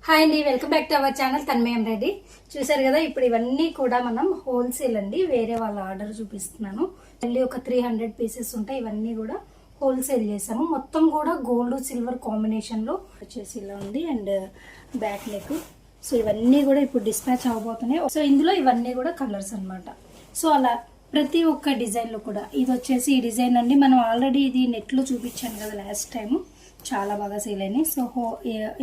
Hi అండి, welcome back to our channel Tanmayam Reddy. చూసారు కదా, ఇప్పుడు ఇవన్నీ కూడా మనం హోల్సేల్ అండి, వేరే వాళ్ళ ఆర్డర్ చూపిస్తున్నాను. మళ్ళీ ఒక 300 పీసెస్ ఉంటాయి. ఇవన్నీ కూడా హోల్సేల్ చేసాము. మొత్తం కూడా గోల్డ్ సిల్వర్ కాంబినేషన్ లో వచ్చేసి ఇలా ఉంది అండ్ బ్యాక్ నెక్. సో ఇవన్నీ కూడా ఇప్పుడు డిస్పాచ్ అవబోతున్నాయి. సో ఇందులో ఇవన్నీ కూడా కలర్స్ అన్నమాట. సో అలా ప్రతి ఒక్క డిజైన్ లో కూడా ఇది వచ్చేసి ఈ డిజైన్ అండి. మనం ఆల్రెడీ ఇది నెట్ లో చూపించాను కదా లాస్ట్ టైం, చాలా బాగా సేల్ అయినాయి. సో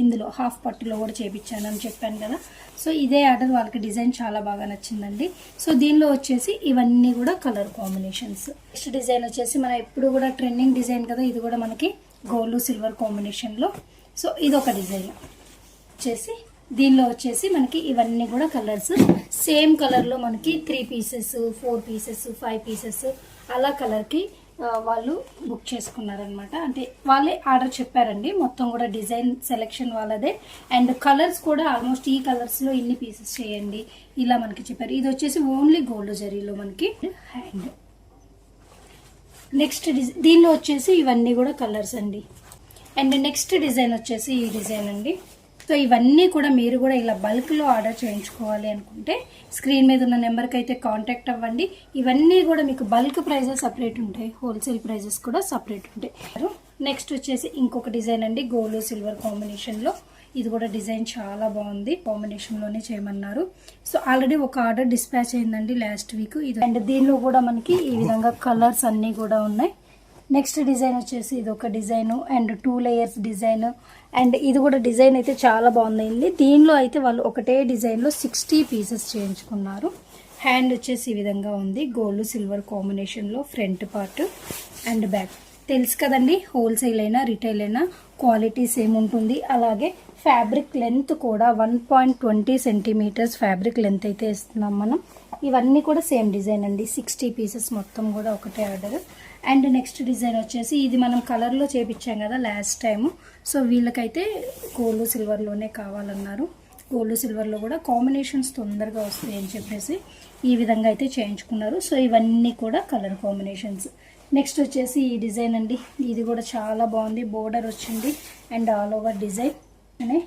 ఇందులో హాఫ్ పట్టులో కూడా చేపించాను అని చెప్పాను కదా. సో ఇదే ఆర్డర్ వాళ్ళకి డిజైన్ చాలా బాగా నచ్చిందండి. సో దీనిలో వచ్చేసి ఇవన్నీ కూడా కలర్ కాంబినేషన్స్. నెక్స్ట్ డిజైన్ వచ్చేసి మనం ఎప్పుడు కూడా ట్రెండింగ్ డిజైన్ కదా, ఇది కూడా మనకి గోల్డ్ సిల్వర్ కాంబినేషన్లో. సో ఇది ఒక డిజైన్ వచ్చేసి దీనిలో వచ్చేసి మనకి ఇవన్నీ కూడా కలర్స్ సేమ్ కలర్లో మనకి 3 పీసెస్ 4 పీసెస్ 5 పీసెస్ అలా కలర్కి వాళ్ళు బుక్ చేసుకున్నారనమాట. అంటే వాళ్ళే ఆర్డర్ చెప్పారండి. మొత్తం కూడా డిజైన్ సెలెక్షన్ వాళ్ళదే అండ్ కలర్స్ కూడా ఆల్మోస్ట్ ఈ కలర్స్లో ఇన్ని పీసెస్ చేయండి ఇలా మనకి చెప్పారు. ఇది వచ్చేసి ఓన్లీ గోల్డ్ జరీలో మనకి హ్యాండ్. నెక్స్ట్ దీనిలో వచ్చేసి ఇవన్నీ కూడా కలర్స్ అండి. అండ్ నెక్స్ట్ డిజైన్ వచ్చేసి ఈ డిజైన్ అండి. సో ఇవన్నీ కూడా మీరు కూడా ఇలా బల్క్లో ఆర్డర్ చేయించుకోవాలి అనుకుంటే స్క్రీన్ మీద ఉన్న నెంబర్కి అయితే కాంటాక్ట్ అవ్వండి. ఇవన్నీ కూడా మీకు బల్క్ ప్రైజెస్ సపరేట్ ఉంటాయి, హోల్సేల్ ప్రైజెస్ కూడా సపరేట్ ఉంటాయి. నెక్స్ట్ వచ్చేసి ఇంకొక డిజైన్ అండి, గోల్డ్ సిల్వర్ కాంబినేషన్లో. ఇది కూడా డిజైన్ చాలా బాగుంది, కాంబినేషన్లోనే చేయమన్నారు. సో ఆల్రెడీ ఒక ఆర్డర్ డిస్పాచ్ అయిందండి లాస్ట్ వీక్. ఇది అండ్ దీనిలో కూడా మనకి ఈ విధంగా కలర్స్ అన్నీ కూడా ఉన్నాయి. నెక్స్ట్ డిజైన్ వచ్చేసి ఇది ఒక design and 2 layers design and ఇది కూడా డిజైన్ అయితే చాలా బాగుంది. దీనిలో అయితే వాళ్ళు ఒకటే డిజైన్లో 60 పీసెస్ చేయించుకున్నారు. హ్యాండ్ వచ్చేసి ఈ విధంగా ఉంది, గోల్డ్ సిల్వర్ కాంబినేషన్లో ఫ్రంట్ పార్ట్ అండ్ బ్యాక్. తెలుసు కదండి, హోల్సేల్ అయినా రిటైల్ అయినా క్వాలిటీ సేమ్ ఉంటుంది. అలాగే ఫ్యాబ్రిక్ లెంత్ కూడా 1.20 సెంటీమీటర్స్ ఫ్యాబ్రిక్ లెంత్ అయితే ఇస్తున్నాం మనం. ఇవన్నీ కూడా సేమ్ డిజైన్ అండి, 60 పీసెస్ మొత్తం కూడా ఒకటే ఆర్డర్. అండ్ నెక్స్ట్ డిజైన్ వచ్చేసి ఇది మనం కలర్లో చేపించాం కదా లాస్ట్ టైము. సో వీళ్ళకైతే గోల్డ్ సిల్వర్లోనే కావాలన్నారు. గోల్డ్ సిల్వర్లో కూడా కాంబినేషన్స్ తొందరగా వస్తాయి అని చెప్పేసి ఈ విధంగా అయితే చేయించుకున్నారు. సో ఇవన్నీ కూడా కలర్ కాంబినేషన్స్. నెక్స్ట్ వచ్చేసి ఈ డిజైన్ అండి. ఇది కూడా చాలా బాగుంది, బోర్డర్ వచ్చింది అండ్ ఆల్ ఓవర్ డిజైన్ అనే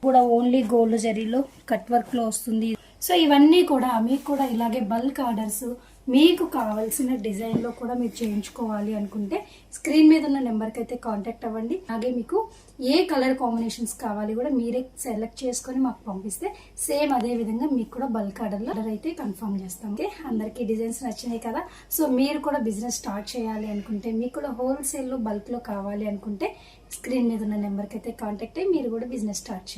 కూడా ఓన్లీ గోల్డ్ జరీలో కట్ వర్క్లో వస్తుంది. సో ఇవన్నీ కూడా మీకు కూడా ఇలాగే బల్క్ ఆర్డర్స్ మీకు కావాల్సిన డిజైన్లో కూడా మీరు చేయించుకోవాలి అనుకుంటే స్క్రీన్ మీద ఉన్న నెంబర్కి అయితే కాంటాక్ట్ అవ్వండి. అలాగే మీకు ఏ కలర్ కాంబినేషన్స్ కావాలి కూడా మీరే సెలెక్ట్ చేసుకొని మాకు పంపిస్తే సేమ్ అదే విధంగా మీకు కూడా బల్క్ ఆర్డర్ అయితే కన్ఫర్మ్ చేస్తాం. ఓకే, అందరికీ డిజైన్స్ నచ్చినాయి కదా. సో మీరు కూడా బిజినెస్ స్టార్ట్ చేయాలి అనుకుంటే, మీకు కూడా హోల్సేల్లో బల్క్లో కావాలి అనుకుంటే స్క్రీన్ మీద ఉన్న నెంబర్కి అయితే కాంటాక్ట్ అయ్యి మీరు కూడా బిజినెస్ స్టార్ట్ చేయండి.